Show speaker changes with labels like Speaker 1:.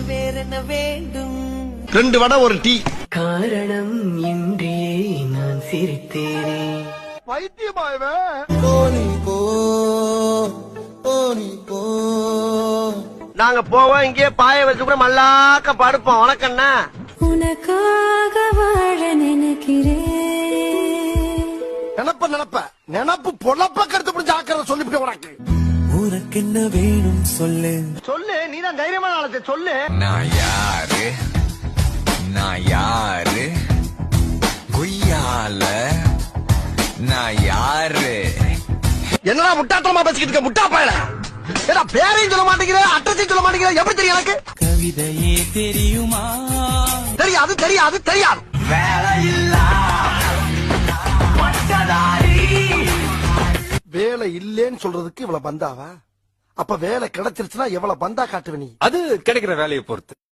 Speaker 1: வேறென்ன வேண்டும்
Speaker 2: 2 வடை ஒரு டீ.
Speaker 1: காரணம் இன்றியே நான் சிரித்தேனே.
Speaker 2: பைத்தியமாயவே. நாங்க போவோம் இங்கே பாய வச்சு கூட மல்லாக்க படுப்போம். வணக்கண்ணா.
Speaker 3: உனக்காக வாழ நினைக்கிறேன்.
Speaker 2: நினப்பு பொழப்ப கருத்து பிடிச்ச ஆக்கிறத சொல்லிவிட்டு உனக்கு.
Speaker 4: உனக்கு என்ன வேணும் சொல்லு.
Speaker 2: சொல்லு, நீதான் தைரியமான ஆளத்தை சொல்லு.
Speaker 4: நான் யாரு கொய்யால நான் யாரு.
Speaker 2: என்னடா முட்டாத்தனமா பேசிக்கிட்டு இருக்க முட்டா பயல. ஏடா பேரையும் சொல்ல மாட்டேங்கிற, அட்ரஸையும் சொல்ல மாட்டேங்கிற, எப்படி தெரியும் எனக்கு?
Speaker 4: கவிதையே தெரியுமா?
Speaker 2: தெரியாது. வேலை இல்லேன்னு சொல்றதுக்கு இவ்வளவு பந்தாவா? அப்ப வேலை கிடைச்சிருச்சுன்னா எவ்வளவு பந்தா காட்டுவ நீ?
Speaker 5: அது கிடைக்கிற வேலையை பொறுத்து.